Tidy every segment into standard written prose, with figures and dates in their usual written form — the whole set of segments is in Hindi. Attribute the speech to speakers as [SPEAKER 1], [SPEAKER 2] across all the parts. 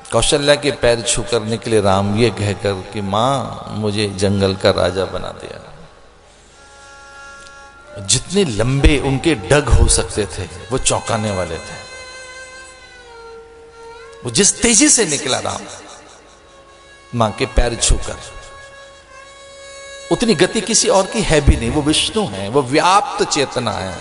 [SPEAKER 1] कौशल्या के पैर छूकर निकले राम, ये कहकर कि मां मुझे जंगल का राजा बना दिया। जितने लंबे उनके डग हो सकते थे वो चौंकाने वाले थे। वो जिस तेजी से निकला राम मां के पैर छूकर, उतनी गति किसी और की है भी नहीं। वो विष्णु है, वो व्याप्त चेतना है।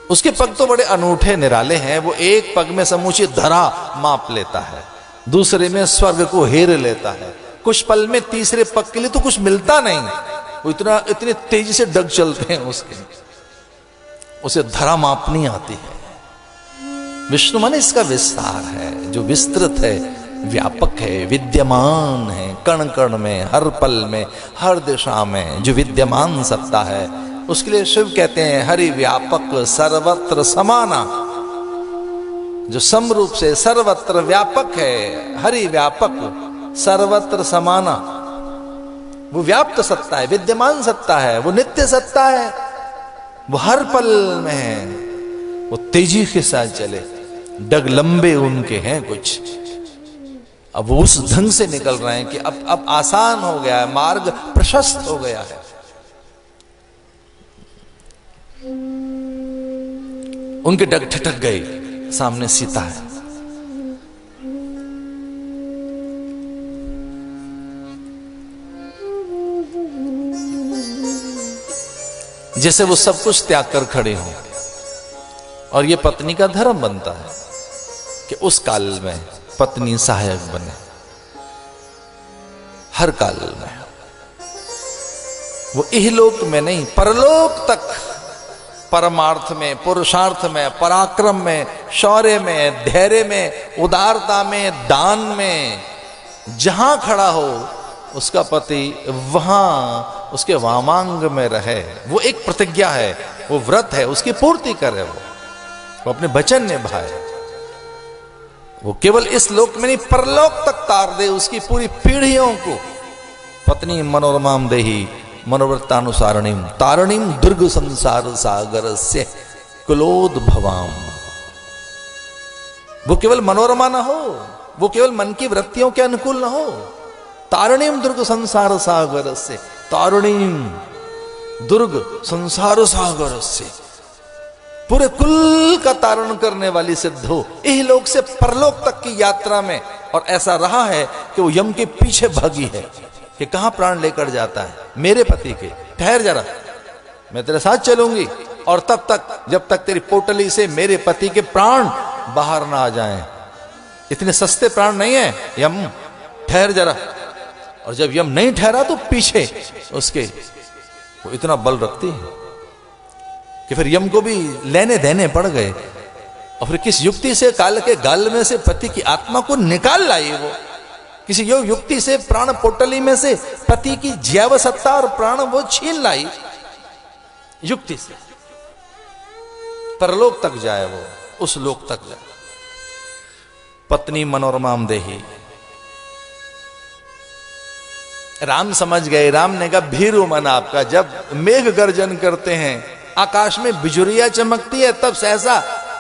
[SPEAKER 1] उसके पग तो बड़े अनूठे निराले हैं। वो एक पग में समूची धरा माप लेता है, दूसरे में स्वर्ग को हेर लेता है। कुछ पल में तीसरे पग के लिए तो कुछ मिलता नहीं। वो इतनी तेजी से डग चलते हैं उसके, उसे धरा मापनी आती है। विष्णु माने इसका विस्तार है, जो विस्तृत है, व्यापक है, विद्यमान है, कण कण में, हर पल में, हर दिशा में जो विद्यमान सत्ता है, उसके लिए शिव कहते हैं हरि व्यापक सर्वत्र समाना। जो समरूप से सर्वत्र व्यापक है, हरि व्यापक सर्वत्र समाना। वो व्याप्त सत्ता है, विद्यमान सत्ता है, वो नित्य सत्ता है, वो हर पल में है। वो तेजी के साथ चले, डग लंबे उनके हैं कुछ। अब वो उस ढंग से निकल रहे हैं कि अब आसान हो गया है, मार्ग प्रशस्त हो गया है। उनके डग ठिठक गए, सामने सीता है। जैसे वो सब कुछ त्याग कर खड़े हों। और ये पत्नी का धर्म बनता है कि उस काल में पत्नी सहायक बने, हर काल में। वो इहलोक में नहीं, परलोक तक, परमार्थ में, पुरुषार्थ में, पराक्रम में, शौर्य में, धैर्य में, उदारता में, दान में, जहां खड़ा हो उसका पति वहां उसके वामांग में रहे। वो एक प्रतिज्ञा है, वो व्रत है, उसकी पूर्ति करे। वो अपने वचन निभाए। वो केवल इस लोक में नहीं, परलोक तक तार दे उसकी पूरी पीढ़ियों को। पत्नी मनोरमाम देही मनोवृत्तानुसारणीम तारणीम दुर्ग संसार सागर से कुलोद्भवाम। वो केवल मनोरमा ना हो, वो केवल मन की वृत्तियों के अनुकूल ना हो। तारणीम दुर्ग संसार सागर से, तारणीम दुर्ग संसार सागर से, पूरे कुल का तारण करने वाली सिद्ध हो इह लोक से परलोक तक की यात्रा में। और ऐसा रहा है कि वो यम के पीछे भागी है कि कहां प्राण लेकर जाता है मेरे पति के, ठहर जरा, मैं तेरे साथ चलूंगी। और तब तक, जब तक तेरी पोटली से मेरे पति के प्राण बाहर ना आ जाएं। इतने सस्ते प्राण नहीं है यम, ठहर जरा। और जब यम नहीं ठहरा तो पीछे उसके वो इतना बल रखती है कि फिर यम को भी लेने देने पड़ गए। और फिर किस युक्ति से काल के गाल में से पति की आत्मा को निकाल लाई। वो किसी युक्ति से प्राण पोटली में से पति की जैव सत्ता और प्राण वो छीन लाई युक्ति से। परलोक तक जाए, वो उस लोक तक जाए। पत्नी मनोरमाम देही। राम समझ गए। राम ने कहा भीरु मन आपका, जब मेघ गर्जन करते हैं, आकाश में बिजुरिया चमकती है, तब सहसा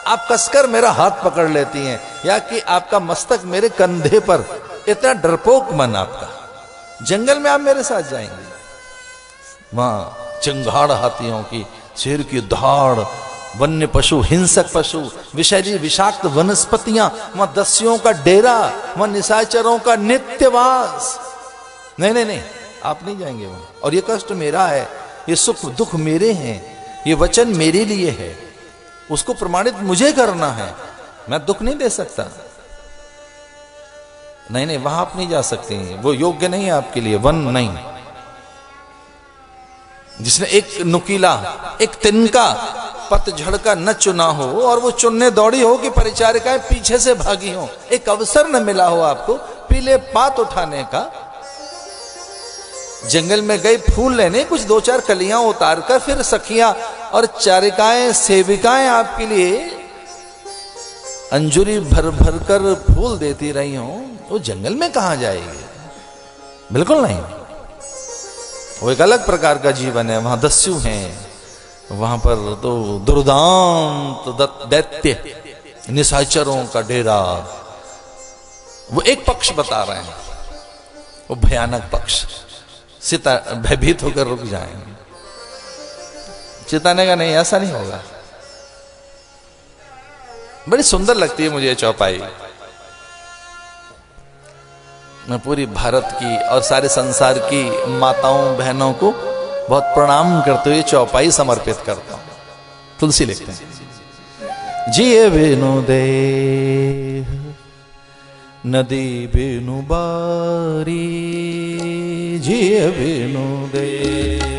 [SPEAKER 1] आप कसकर मेरा हाथ पकड़ लेती हैं, या कि आपका मस्तक मेरे कंधे पर। इतना डरपोक मन आपका। जंगल में आप मेरे साथ जाएंगे, वहां चिंगाड़ हाथियों की, शेर की दहाड़, वन्य पशु, हिंसक पशु, विषैली विषाक्त वनस्पतियां, वहां दस्युओं का डेरा, वहां निशाचरों का नित्यवास। नहीं नहीं नहीं, आप नहीं जाएंगे वहां। और ये कष्ट मेरा है, ये सुख दुख मेरे हैं, ये वचन मेरे लिए है, उसको प्रमाणित मुझे करना है। मैं दुख नहीं दे सकता। नहीं नहीं, वहां आप नहीं जा सकते, वो योग्य नहीं है आपके लिए। वन नहीं, जिसने एक नुकीला, एक तिनका पतझड़ का न चुना हो और वो चुनने दौड़ी हो कि परिचारिकाएं पीछे से भागी हो, एक अवसर न मिला हो आपको पीले पात उठाने का। जंगल में गए फूल लेने, कुछ दो चार कलियां उतार कर फिर सखियां और चारिकाएं, सेविकाएं आपके लिए अंजुरी भर भर कर फूल देती रही हो, वो जंगल में कहां जाएगी? बिल्कुल नहीं। वो एक अलग प्रकार का जीवन है। वहां दस्यु हैं, वहां पर तो दुर्दांत दैत्य, निशाचरों का डेरा, वो एक पक्ष बता रहे हैं, वो भयानक पक्ष। सीता भयभीत होकर रुक जाएंगे। सीता ने कहा नहीं, ऐसा नहीं होगा। बड़ी सुंदर लगती है मुझे ये चौपाई। मैं पूरी भारत की और सारे संसार की माताओं बहनों को बहुत प्रणाम करते हुए चौपाई समर्पित करता हूं। तुलसी लिखते हैं, जिए बिनु देह नदी बिनु बारी, जिए बिनु देह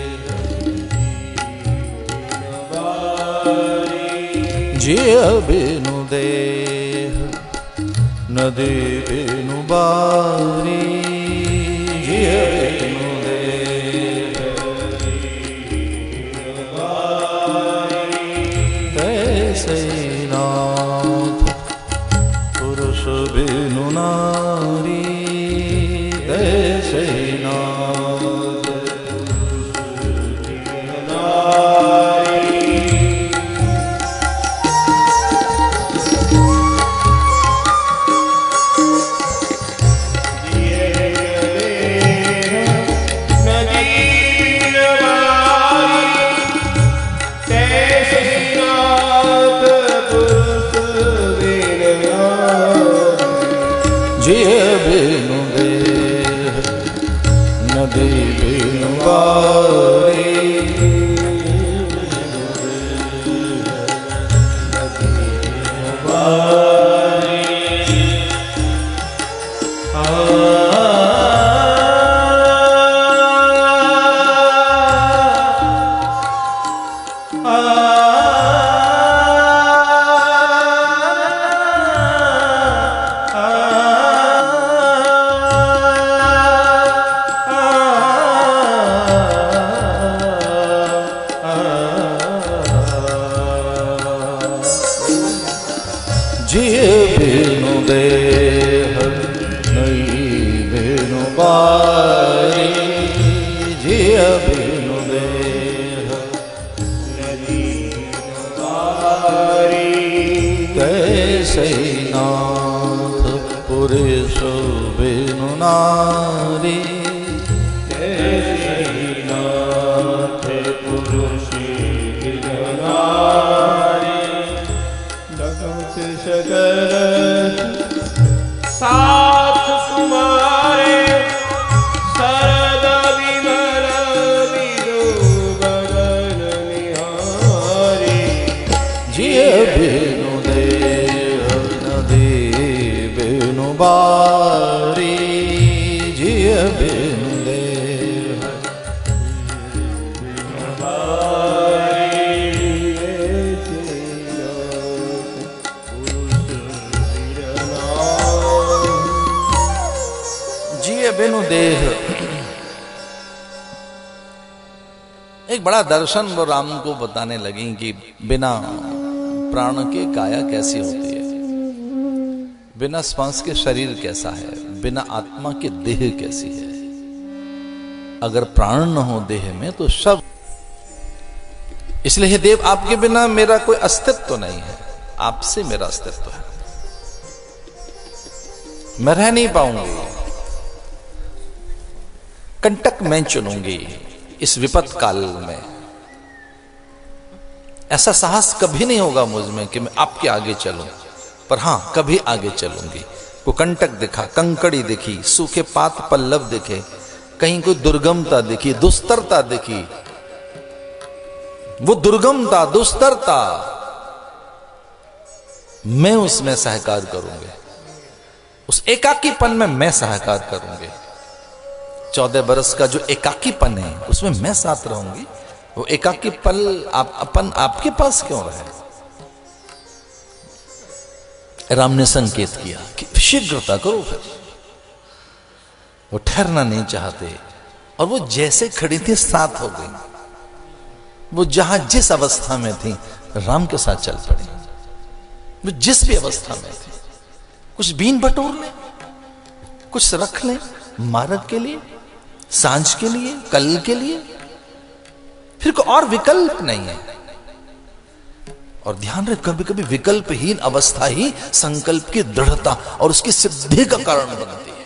[SPEAKER 1] जिए बिनु देह नदी बिनु बारी, जिए बिनु देह तैसे नाथ पुरुष बिनु नारी, तैसे नाथ जिए बिनु देह नदी बिनु बारी, जिए बिनु देह नहीं बिनु बारी, जिए बिनु देह नदी बिनु बारी, तैसे नाथ पुरुष बिनु नारी, तैसे नाथ पुरुष बिनु नारी,
[SPEAKER 2] साथ तुम्हारे शरद विमल विदो बदन निहारी,
[SPEAKER 1] जिए बिनु देह नदी बिनु बारी, जिए बिनु देह बिनु बारी, जिए बिनु देह। एक बड़ा दर्शन वो राम को बताने लगी कि बिना प्राण के काया कैसी होती है, बिना श्वास के शरीर कैसा है, बिना आत्मा के देह कैसी है। अगर प्राण न हो देह में तो सब। इसलिए हे देव, आपके बिना मेरा कोई अस्तित्व तो नहीं है, आपसे मेरा अस्तित्व है। मैं रह नहीं पाऊंगी, कंटक मैं चुनूंगी इस विपत काल में। ऐसा साहस कभी नहीं होगा मुझ में कि मैं आपके आगे चलूं, पर हां कभी आगे चलूंगी। को कंटक दिखा, कंकड़ी दिखी, सूखे पात पल्लव दिखे, कहीं कोई दुर्गमता दिखी, दुस्तरता दिखी, वो दुर्गमता दुस्तरता मैं उसमें सहकार करूंगी, उस एकाकीपन में मैं सहकार करूंगी। 14 बरस का जो एकाकीपन है उसमें मैं साथ रहूंगी। वो एकाकी पल अपन आपके पास क्यों रहे? राम ने संकेत किया कि शीघ्रता करो। फिर वो ठहरना नहीं चाहते और वो जैसे खड़ी थी साथ हो गई। वो जहां जिस अवस्था में थी राम के साथ चल पड़ी। वो जिस भी अवस्था में थी, कुछ बीन बटोर ले, कुछ रख ले मार्ग के लिए, सांझ के लिए, कल के लिए, फिर कोई और विकल्प नहीं है। और ध्यान रहे, कभी कभी विकल्पहीन अवस्था ही संकल्प की दृढ़ता और उसकी सिद्धि का कारण बनती है।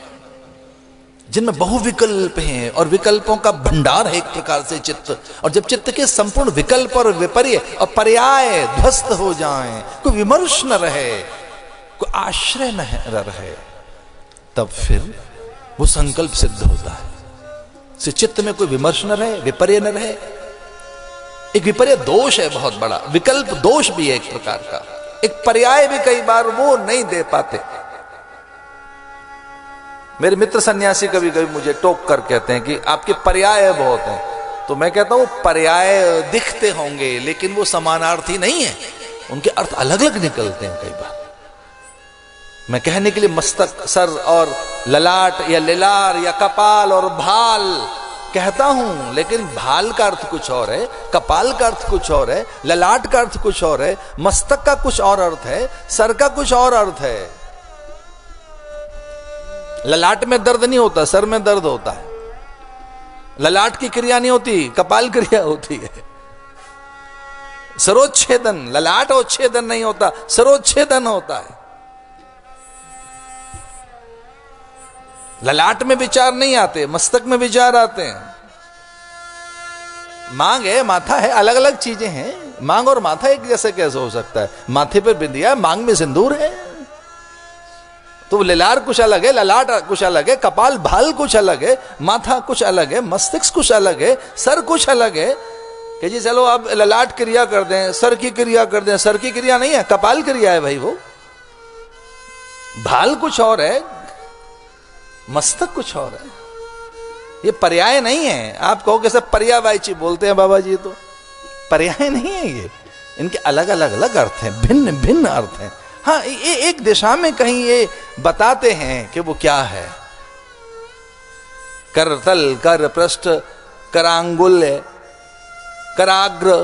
[SPEAKER 1] जिनमें बहुविकल्प हैं और विकल्पों का भंडार है एक प्रकार से चित्त, और जब चित्त के संपूर्ण विकल्प और विपर्य और पर्याय ध्वस्त हो जाएं, कोई विमर्श न रहे, कोई आश्रय न रहे, तब फिर वो संकल्प सिद्ध होता है। से चित्त में कोई विमर्श न रहे, विपर्य न रहे। एक विपर्य दोष है बहुत बड़ा, विकल्प दोष भी है एक प्रकार का, एक पर्याय भी कई बार वो नहीं दे पाते। मेरे मित्र सन्यासी कभी कभी मुझे टोक कर कहते हैं कि आपके पर्याय बहुत हैं, तो मैं कहता हूं पर्याय दिखते होंगे लेकिन वो समानार्थी नहीं है, उनके अर्थ अलग अलग निकलते हैं कई बार। मैं कहने के लिए मस्तक, सर और ललाट या लिलार या कपाल और भाल कहता हूं, लेकिन भाल का अर्थ कुछ और है, कपाल का अर्थ कुछ और है, ललाट का अर्थ कुछ और है, मस्तक का कुछ और अर्थ है, सर का कुछ और अर्थ है। ललाट में दर्द नहीं होता, सर में दर्द होता है। ललाट की क्रिया नहीं होती, कपाल क्रिया होती है। सरोच्छेदन, ललाट उच्छेदन नहीं होता, सरोच्छेदन होता है। ललाट में विचार नहीं आते, मस्तक में विचार आते हैं। मांग है, माथा है, अलग अलग चीजें हैं। मांग और माथा एक जैसे कैसे हो सकता है? माथे पर बिंदिया, मांग में सिंदूर है। तो लिलार कुछ अलग है, ललाट कुछ अलग है, कपाल भाल कुछ अलग है, माथा कुछ अलग है, मस्तिष्क कुछ अलग है, सर कुछ अलग है। कि जी चलो अब ललाट क्रिया कर दें, सर की क्रिया कर दें। सर की क्रिया नहीं है, कपाल क्रिया है भाई। वो भाल कुछ और है, मस्तक कुछ और है। ये पर्याय नहीं है। आप कहो कि सब पर्यायवाची बोलते हैं बाबा जी, तो पर्याय नहीं है ये, इनके अलग अलग अलग अर्थ हैं, भिन्न भिन्न अर्थ हैं। हाँ, ये एक दिशा में कहीं ये बताते हैं कि वो क्या है। करतल, कर पृष्ठ, करांगुल्य, कराग्र,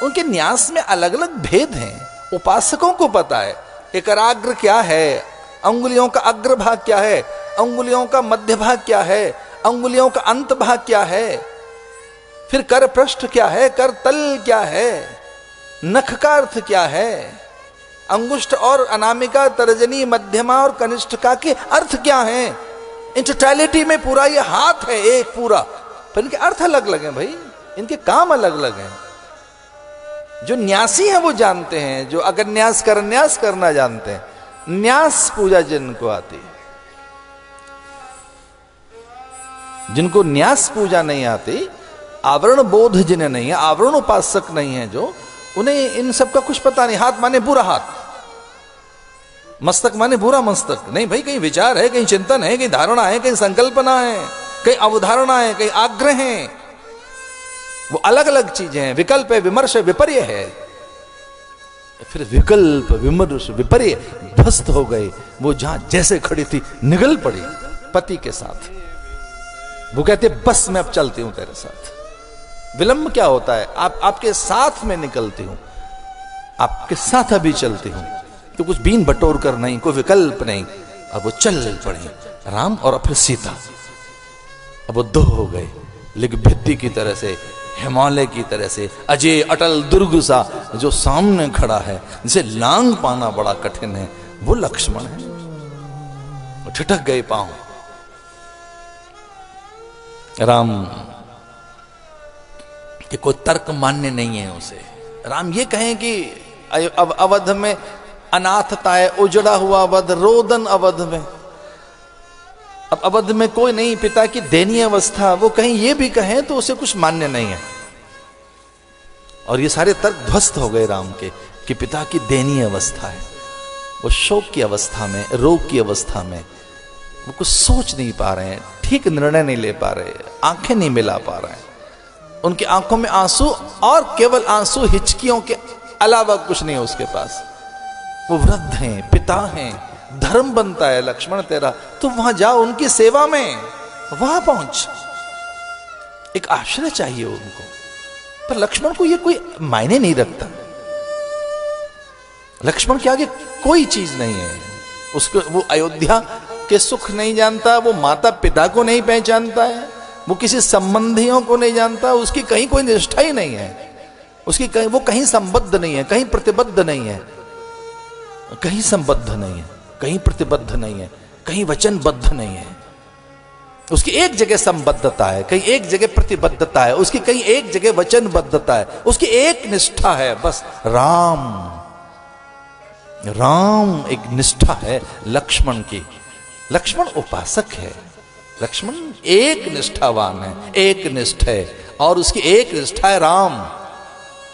[SPEAKER 1] उनके न्यास में अलग अलग भेद हैं। उपासकों को पता है कि कराग्र क्या है, अंगुलियों का अग्र भाग क्या है, अंगुलियों का मध्य भाग क्या है, अंगुलियों का अंत भाग क्या है, फिर कर पृष्ठ क्या है, कर तल क्या है, नख का अर्थ क्या है, अंगुष्ठ और अनामिका, तर्जनी, मध्यमा और कनिष्ठिका के अर्थ क्या है। इन टोटलिटी में पूरा ये हाथ है एक पूरा, पर इनके अर्थ अलग अलग हैं भाई, इनके काम अलग अलग हैं। जो न्यासी हैं वो जानते हैं, जो अगर न्यास कर न्यास करना जानते हैं। न्यास पूजा जिनको आती है, जिनको न्यास पूजा नहीं आती, आवरण बोध जिन्हें नहीं है, आवरण उपासक नहीं है जो, उन्हें इन सब का कुछ पता नहीं। हाथ माने बुरा हाथ, मस्तक माने बुरा मस्तक नहीं भाई। कहीं विचार है, कहीं चिंतन है, कहीं धारणा है, कहीं संकल्पना है, कहीं अवधारणा है, कहीं आग्रह है। वो अलग अलग चीजें हैं। विकल्प है, विमर्श है, विपर्य है। फिर विकल्प, विमर्श, विपर्य ध्वस्त हो गए। वो जहां जैसे खड़ी थी निगल पड़ी पति के साथ। वो कहते बस मैं अब चलती हूं तेरे साथ। विलंब क्या होता है? आपके साथ में निकलती हूं, आपके साथ अभी चलती हूं, तो कुछ बीन बटोर कर नहीं, कोई विकल्प नहीं। अब वो चल पड़े राम और फिर सीता। अब वो दो हो गए, लेकिन भित्ति की तरह से, हिमालय की तरह से, अजय अटल दुर्ग सा जो सामने खड़ा है, जिसे लांग पाना बड़ा कठिन है, वो लक्ष्मण है। ठिठक गए पांव। राम कि कोई तर्क मान्य नहीं है उसे। राम ये कहें कि अब अवध में अनाथता है, उजड़ा हुआ अवध, रोदन अवध में, अब अवध में कोई नहीं, पिता की दयनीय अवस्था, वो कहीं ये भी कहें तो उसे कुछ मान्य नहीं है। और ये सारे तर्क ध्वस्त हो गए राम के कि पिता की दयनीय अवस्था है, वो शोक की अवस्था में, रोग की अवस्था में, वो कुछ सोच नहीं पा रहे हैं, ठीक निर्णय नहीं ले पा रहे, आंखें नहीं मिला पा रहे हैं। उनकी आंखों में आंसू, और केवल आंसू, हिचकियों के अलावा कुछ नहीं है उसके पास। वो वृद्ध हैं, पिता हैं, धर्म बनता है लक्ष्मण तेरा, तो वहां जाओ, उनकी सेवा में वहां पहुंच। एक आश्रय चाहिए उनको, पर लक्ष्मण को ये कोई मायने नहीं रखता। लक्ष्मण के आगे कोई चीज नहीं है उसको। वो अयोध्या के सुख नहीं जानता, वो माता पिता को नहीं पहचानता है, वो किसी संबंधियों को नहीं जानता, उसकी कहीं कोई निष्ठा ही नहीं है। उसकी कहीं, वो कहीं संबद्ध नहीं है, कहीं प्रतिबद्ध नहीं है, कहीं संबद्ध नहीं है, कहीं प्रतिबद्ध नहीं है, कहीं वचनबद्ध नहीं है। उसकी एक जगह संबद्धता है, कहीं एक जगह प्रतिबद्धता है, उसकी कहीं एक जगह वचनबद्धता है, उसकी एक निष्ठा है बस, राम। राम एक निष्ठा है लक्ष्मण की। लक्ष्मण उपासक है, लक्ष्मण एक निष्ठावान है, एक निष्ठ है, और उसकी एक निष्ठा है राम।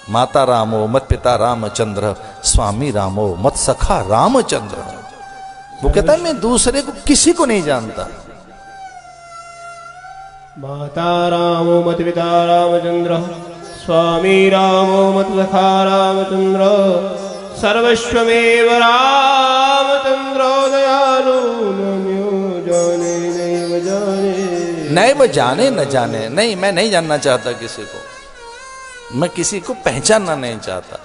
[SPEAKER 1] माता रामो मत पिता रामचंद्र, स्वामी रामो मत सखा रामचंद्र। वो कहता है मैं दूसरे को किसी को नहीं जानता।
[SPEAKER 2] माता रामो मत पिता रामचंद्र, स्वामी रामो मत सखा रामचंद्र, सर्वस्वमेव रामचंद्रो दयालु, नन्यो जाने नैव जाने।
[SPEAKER 1] नैव जाने न जाने, नहीं मैं नहीं जानना चाहता किसी को, मैं किसी को पहचानना नहीं चाहता,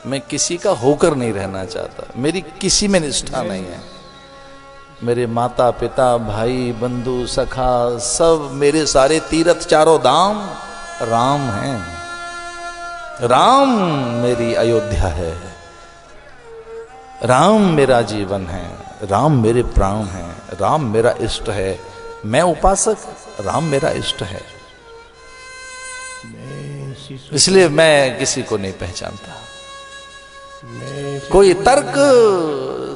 [SPEAKER 1] मैं किसी का होकर नहीं रहना चाहता, मेरी किसी में निष्ठा नहीं है। मेरे माता पिता भाई बंधु सखा सब मेरे सारे तीर्थ चारों धाम राम हैं। राम मेरी अयोध्या है, राम मेरा जीवन है, राम मेरे प्राण हैं, राम मेरा इष्ट है। मैं उपासक, राम मेरा इष्ट है, इसलिए मैं किसी को नहीं पहचानता। कोई तर्क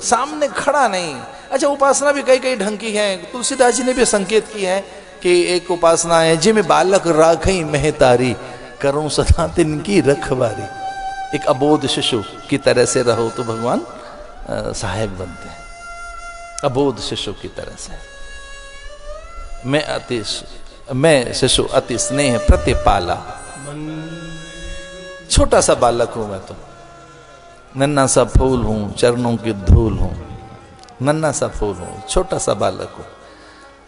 [SPEAKER 1] सामने खड़ा नहीं। अच्छा, उपासना भी कई कई ढंग की है। तुलसीदास जी ने भी संकेत की है कि एक उपासना है जिम बालक राखई महतारी, करूं सदा तिनकी रखवारी। एक अबोध शिशु की तरह से रहो तो भगवान सहायक बनते हैं, अबोध शिशु की तरह से। मैं शिशु अति स्नेह प्रतिपाला, छोटा सा बालक हूं मैं, तो नन्ना सा फूल हूं, चरणों की धूल हूं, नन्ना सा फूल हूं, छोटा सा बालक हूं,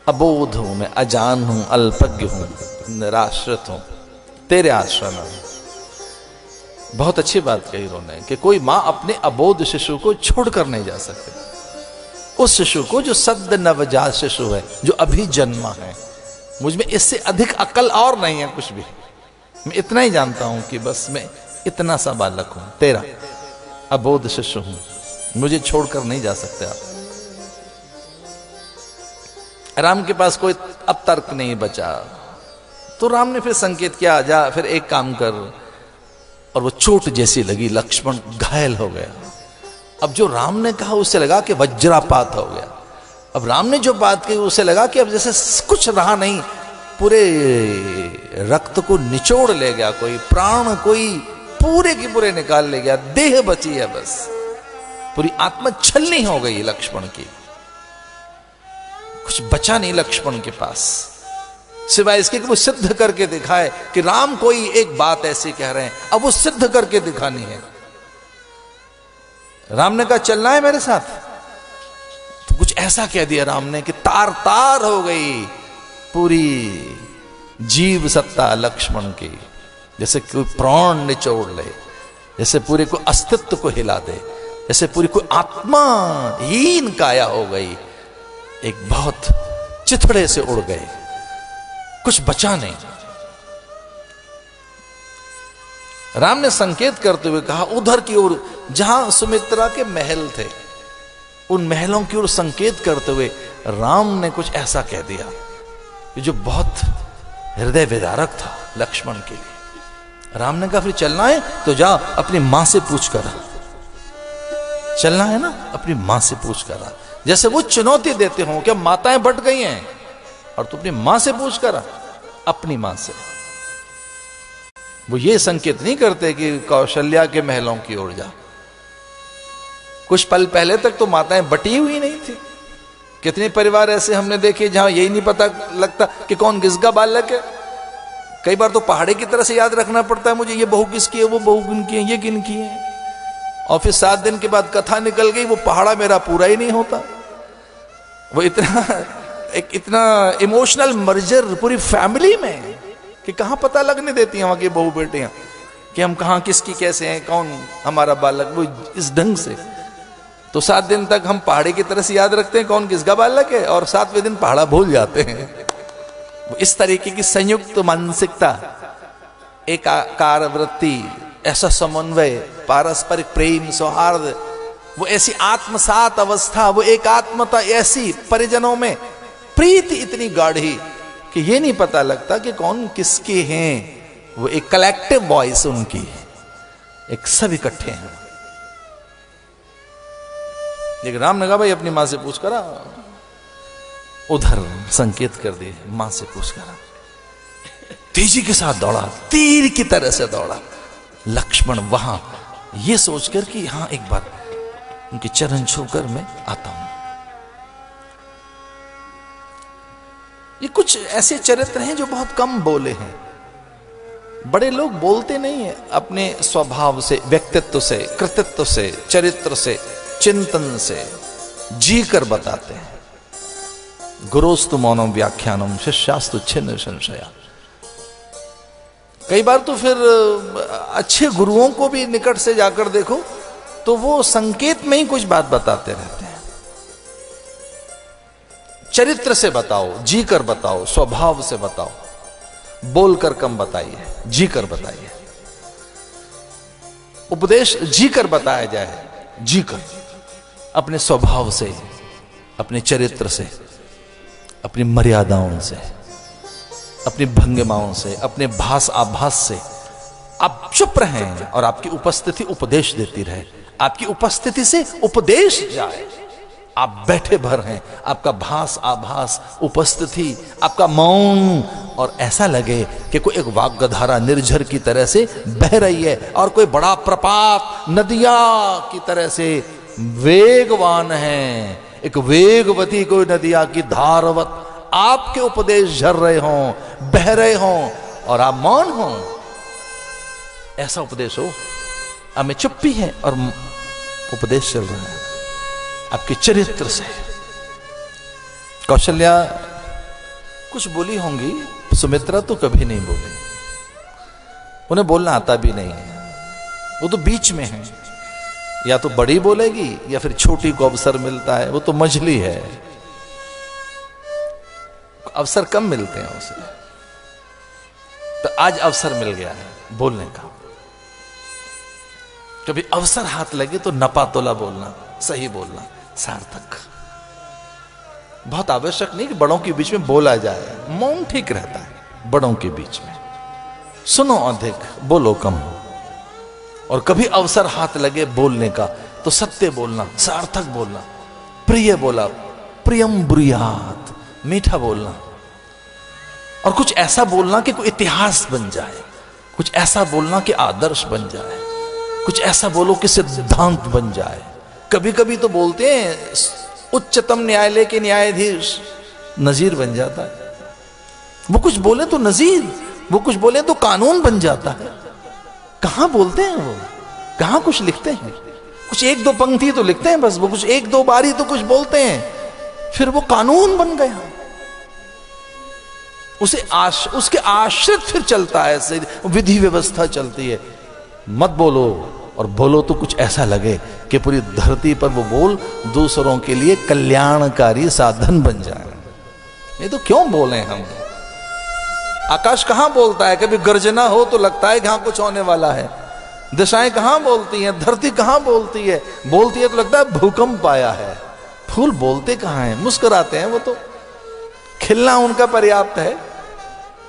[SPEAKER 1] अबोध हूं मैं, अजान हूं, अल्पज्ञ हूं, निराश्रित हूं, तेरे आश्रम में। बहुत अच्छी बात कही उन्होंने कि कोई मां अपने अबोध शिशु को छोड़कर नहीं जा सकती। उस शिशु को जो सद्य नवजात शिशु है, जो अभी जन्मा है, मुझ में इससे अधिक अकल और नहीं है कुछ भी। मैं इतना ही जानता हूं कि बस मैं इतना सा बालक हूं, तेरा अबोध शिशु हूं, मुझे छोड़कर नहीं जा सकते आप। राम के पास कोई अब तर्क नहीं बचा, तो राम ने फिर संकेत किया, जा फिर एक काम कर। और वो चोट जैसी लगी, लक्ष्मण घायल हो गया। अब जो राम ने कहा उससे लगा कि वज्रापात हो गया। अब राम ने जो बात कही उससे लगा कि अब जैसे कुछ रहा नहीं, पूरे रक्त को निचोड़ ले गया कोई, प्राण कोई पूरे की पूरे निकाल ले गया, देह बची है बस, पूरी आत्मा छलनी हो गई लक्ष्मण की। कुछ बचा नहीं लक्ष्मण के पास, सिवाय इसके कि वो सिद्ध करके दिखाए कि राम कोई एक बात ऐसी कह रहे हैं, अब वो सिद्ध करके दिखानी है। राम ने कहा चलना है मेरे साथ, तो कुछ ऐसा कह दिया राम ने कि तार तार हो गई पूरी जीव सत्ता लक्ष्मण की, जैसे कोई प्राण निचोड़ ले, जैसे पूरे को अस्तित्व को हिला दे, जैसे पूरी कोई आत्मा हीन काया हो गई, एक बहुत चिथड़े से उड़ गए, कुछ बचा नहीं। राम ने संकेत करते हुए कहा उधर की ओर जहां सुमित्रा के महल थे, उन महलों की ओर संकेत करते हुए राम ने कुछ ऐसा कह दिया कि जो बहुत हृदय विदारक था लक्ष्मण के लिए। राम ने कहा फिर चलना है तो जा अपनी मां से पूछ कर, चलना है ना अपनी मां से पूछ कर। जैसे वो चुनौती देते हो कि माताएं बट गई हैं और तू अपनी मां से पूछ कर, अपनी मां से। वो ये संकेत नहीं करते कि कौशल्या के महलों की ओर जा। कुछ पल पहले तक तो माताएं बटी हुई नहीं थी। कितने परिवार ऐसे हमने देखे जहां यही नहीं पता लगता कि कौन किसका बालक है। कई बार तो पहाड़े की तरह से याद रखना पड़ता है मुझे, ये बहू किसकी है, वो बहू किनकी है, ये किनकी है। और फिर 7 दिन के बाद कथा निकल गई, वो पहाड़ा मेरा पूरा ही नहीं होता। वो इतना इमोशनल मर्जर पूरी फैमिली में कि कहां पता लगने देती हैं वहां की बहू बेटियां कि हम कहां किसकी कैसे हैं, कौन हमारा बालक। वो इस ढंग से तो 7 दिन तक हम पहाड़े की तरह से याद रखते हैं कौन किसका बालक है, और 7वें दिन पहाड़ा भूल जाते हैं। वो इस तरीके की संयुक्त मानसिकता, एकाकार वृत्ति, ऐसा समन्वय, पारस्परिक प्रेम, सौहार्द, वो ऐसी आत्मसात अवस्था, वो एकात्मता ऐसी, परिजनों में प्रीति इतनी गाढ़ी कि ये नहीं पता लगता कि कौन किसके हैं। वो एक कलेक्टिव वॉइस उनकी, एक सब इकट्ठे हैं। लेकिन राम ने कहा भाई अपनी मां से पूछ करा, उधर संकेत कर दिए, मां से पूछ करा। तेजी के साथ दौड़ा, तीर की तरह से दौड़ा लक्ष्मण वहां, ये सोचकर कि हां एक बार उनके चरण छूकर मैं आता हूं। ये कुछ ऐसे चरित्र हैं जो बहुत कम बोले हैं। बड़े लोग बोलते नहीं है, अपने स्वभाव से, व्यक्तित्व से, कृतित्व से, चरित्र से, चिंतन से जी कर बताते हैं। गुरोस्तु मौनम व्याख्यानम शिष्यास्तु छिन्न संशया। कई बार तो फिर अच्छे गुरुओं को भी निकट से जाकर देखो तो वो संकेत में ही कुछ बात बताते रहते हैं। चरित्र से बताओ, जी कर बताओ, स्वभाव से बताओ, बोलकर कम बताइए, जी कर बताइए। उपदेश जी कर बताया जाए, जी कर, अपने स्वभाव से, अपने चरित्र से, अपनी मर्यादाओं से, अपनी भंगिमाओं से, अपने भास आभास से आप चुप रहें और आपकी उपस्थिति उपदेश देती रहे। आपकी उपस्थिति से उपदेश जाए। आप बैठे भर हैं, आपका भास आभास, उपस्थिति, आपका मौन, और ऐसा लगे कि कोई एक वाग्धारा निर्झर की तरह से बह रही है और कोई बड़ा प्रपात नदिया की तरह से वेगवान है, एक वेगवती कोई नदिया की धारवत आपके उपदेश झर रहे हों, बह रहे हों और आप मौन हो। ऐसा उपदेश हो, हमें चुप्पी है और उपदेश चल रहा है आपके चरित्र से। कौशल्या कुछ बोली होंगी, सुमित्रा तो कभी नहीं बोली, उन्हें बोलना आता भी नहीं है। वो तो बीच में है, या तो बड़ी बोलेगी या फिर छोटी को अवसर मिलता है, वो तो मझली है, अवसर कम मिलते हैं उसे। तो आज अवसर मिल गया है बोलने का। कभी अवसर हाथ लगे तो नपा तोला बोलना, सही बोलना, सार्थक। बहुत आवश्यक नहीं कि बड़ों के बीच में बोला जाए, मौन ठीक रहता है बड़ों के बीच में। सुनो अधिक, बोलो कम। और कभी अवसर हाथ लगे बोलने का तो सत्य बोलना, सार्थक बोलना, प्रिय बोला, प्रियम ब्रूयात, मीठा बोलना। और कुछ ऐसा बोलना कि कोई इतिहास बन जाए, कुछ ऐसा बोलना कि आदर्श बन जाए, कुछ ऐसा बोलो कि सिद्धांत बन जाए। कभी कभी तो बोलते हैं उच्चतम न्यायालय के न्यायाधीश नजीर बन जाता है। वो कुछ बोले तो नजीर, वो कुछ बोले तो कानून बन जाता है। कहां बोलते हैं वो, कहां कुछ लिखते हैं? कुछ एक दो पंक्ति तो लिखते हैं बस, वो कुछ एक दो बारी तो कुछ बोलते हैं, फिर वो कानून बन गया। उसके आश्रित फिर चलता है, विधि व्यवस्था चलती है। मत बोलो, और बोलो तो कुछ ऐसा लगे कि पूरी धरती पर वो बोल दूसरों के लिए कल्याणकारी साधन बन जाए। नहीं तो क्यों बोले हम? आकाश कहां बोलता है? कभी गर्जना हो तो लगता है कहां कुछ होने वाला है। दिशाएं कहां बोलती हैं? धरती कहां बोलती है? बोलती है तो लगता है भूकंप आया है। फूल बोलते कहां हैं? मुस्कुराते हैं, वो तो खिलना उनका पर्याप्त है,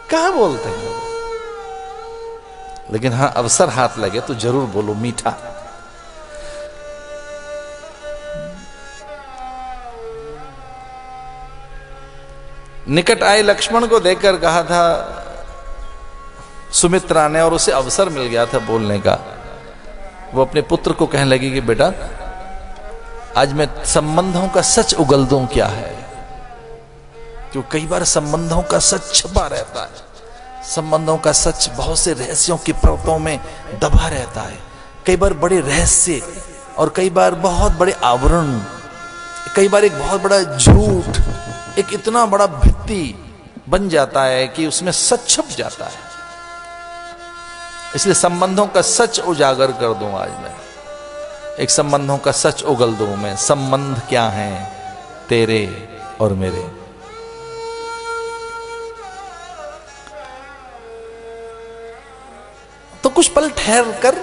[SPEAKER 1] कहां बोलते हैं? लेकिन हाँ, अवसर हाथ लगे तो जरूर बोलो मीठा। निकट आए लक्ष्मण को देखकर कहा था सुमित्रा ने, और उसे अवसर मिल गया था बोलने का। वो अपने पुत्र को कहने लगी कि बेटा, आज मैं संबंधों का सच उगल दूं क्या है। क्यों कई बार संबंधों का सच छिपा रहता है, संबंधों का सच बहुत से रहस्यों की परतों में दबा रहता है। कई बार बड़े रहस्य, और कई बार बहुत बड़े आवरण, कई बार एक बहुत बड़ा झूठ, एक इतना बड़ा भित्ति बन जाता है कि उसमें सच छुप जाता है। इसलिए संबंधों का सच उजागर कर दूं आज मैं, एक संबंधों का सच उगल दूं मैं। संबंध क्या हैं तेरे और मेरे? तो कुछ पल ठहर कर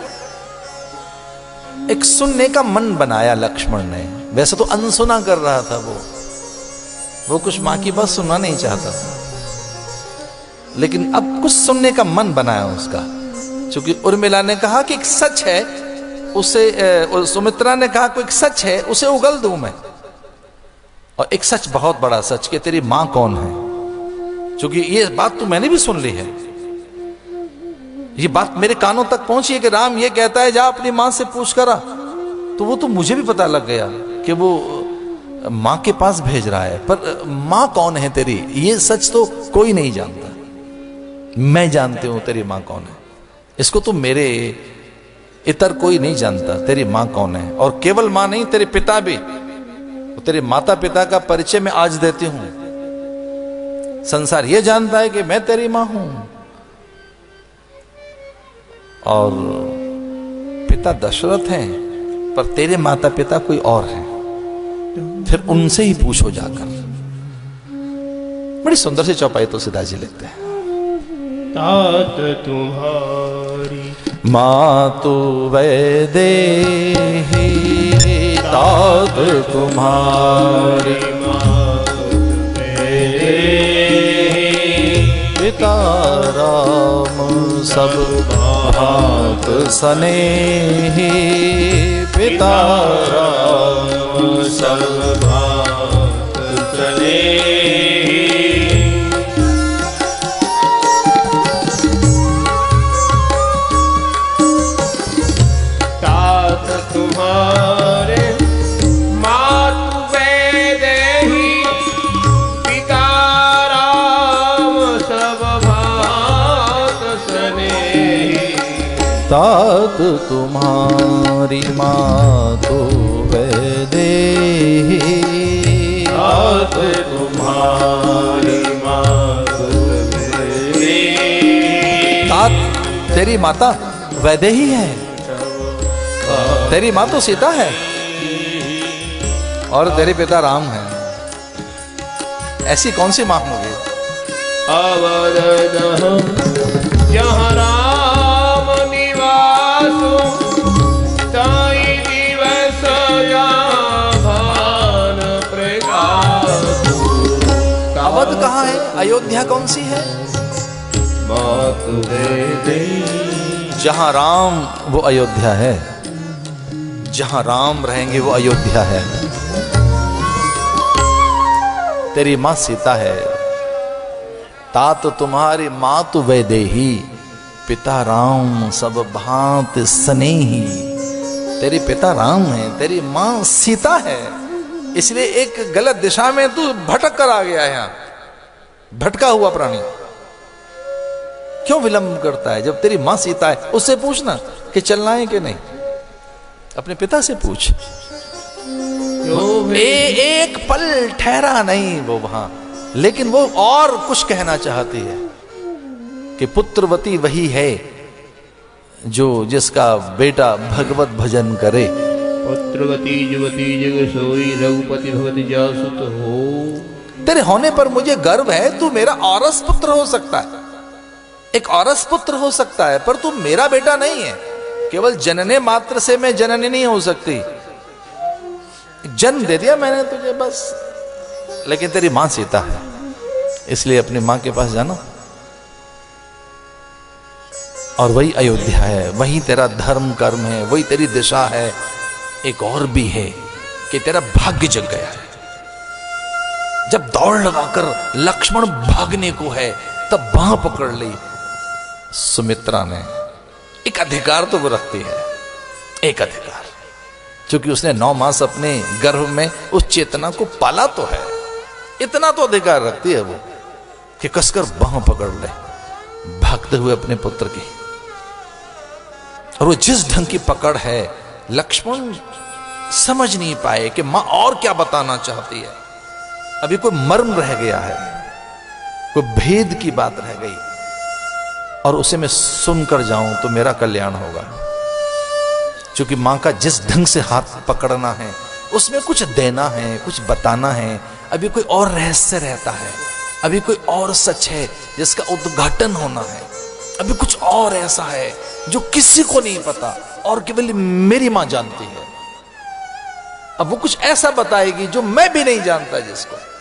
[SPEAKER 1] एक सुनने का मन बनाया लक्ष्मण ने। वैसे तो अनसुना कर रहा था वो कुछ मां की बात सुनना नहीं चाहता था, लेकिन अब कुछ सुनने का मन बनाया उसका। क्योंकि उर्मिला ने कहा कि एक सच है, उसे सुमित्रा ने कहा कोई एक सच है, उसे उगल दूं मैं। और एक सच, बहुत बड़ा सच, कि तेरी मां कौन है। क्योंकि ये बात तो मैंने भी सुन ली है, ये बात मेरे कानों तक पहुंची है कि राम ये कहता है जा अपनी मां से पूछ करा। तो वो तो मुझे भी पता लग गया कि वो मां के पास भेज रहा है, पर मां कौन है तेरी, ये सच तो कोई नहीं जानता। मैं जानती हूं तेरी मां कौन है, इसको तो मेरे इतर कोई नहीं जानता तेरी मां कौन है। और केवल मां नहीं, तेरे पिता भी, तेरे माता पिता का परिचय मैं आज देती हूं। संसार ये जानता है कि मैं तेरी मां हूं। और पिता दशरथ हैं, पर तेरे माता पिता कोई और हैं, फिर उनसे ही पूछो जाकर। बड़ी सुंदर सी चौपाई तो सीधा जी लिखते हैं।
[SPEAKER 2] तात तुम्हारी
[SPEAKER 1] मातु वैदेही, तात तुम्हारी पिता राम सब भांत सनेही, पिता राम सब भांत सनेही।
[SPEAKER 2] तात तुम्हारे मातु वैदेही, पिता राम सब भांत सनेही।
[SPEAKER 1] तात तुम्हारी मातु वैदेही,
[SPEAKER 2] तात तुम्हारी मातु वैदेही।
[SPEAKER 1] तात तेरी माता वैदेही है, तेरी मां तो सीता है और तेरे पिता राम है। ऐसी कौन सी मां होगी?
[SPEAKER 2] अवदन जहाँ राम निवास, ताई दिवस जहाँ भान प्रकाश।
[SPEAKER 1] अवध कहाँ है? अयोध्या कौन सी है?
[SPEAKER 2] मातु वैदेही।
[SPEAKER 1] जहां राम वो अयोध्या है, जहां राम रहेंगे वो अयोध्या है। तेरी मां सीता है। तात तुम्हारी मातु वैदेही, पिता राम सब भांत स्नेही। तेरे पिता राम है, तेरी मां सीता है। इसलिए एक गलत दिशा में तू भटक कर आ गया है। यहां भटका हुआ प्राणी क्यों विलंब करता है? जब तेरी मां सीता है, उससे पूछना कि चलना है कि नहीं। अपने पिता से पूछ। एक पल ठहरा नहीं वो वहां, लेकिन वो और कुछ कहना चाहती है कि पुत्रवती वही है जो जिसका बेटा भगवत भजन करे।
[SPEAKER 2] पुत्रवती युवती जग सोई, रघुपति भगवती जासुत हो।
[SPEAKER 1] तेरे होने पर मुझे गर्व है। तू मेरा औरस पुत्र हो सकता है, एक औरस पुत्र हो सकता है, पर तू मेरा बेटा नहीं है। केवल जनने मात्र से मैं जननी नहीं हो सकती। जन्म दे दिया मैंने तुझे बस, लेकिन तेरी मां सीता है, इसलिए अपनी मां के पास जाना। और वही अयोध्या है, वही तेरा धर्म कर्म है, वही तेरी दिशा है। एक और भी है कि तेरा भाग्य जग गया है। जब दौड़ लगाकर लक्ष्मण भागने को है, तब बांह पकड़ ली सुमित्रा ने। एक अधिकार तो वो रखती है, एक अधिकार, क्योंकि उसने 9 मास अपने गर्भ में उस चेतना को पाला तो है। इतना तो अधिकार रखती है वो कि कसकर बांह पकड़ ले भागते हुए अपने पुत्र की। और वो जिस ढंग की पकड़ है, लक्ष्मण समझ नहीं पाए कि मां और क्या बताना चाहती है। अभी कोई मर्म रह गया है, कोई भेद की बात रह गई, और उसे मैं सुनकर जाऊं तो मेरा कल्याण होगा। क्योंकि मां का जिस ढंग से हाथ पकड़ना है, उसमें कुछ देना है, कुछ बताना है। अभी कोई और रहस्य रहता है, अभी कोई और सच है जिसका उद्घाटन होना है। अभी कुछ और ऐसा है जो किसी को नहीं पता और केवल मेरी मां जानती है। अब वो कुछ ऐसा बताएगी जो मैं भी नहीं जानता जिसको।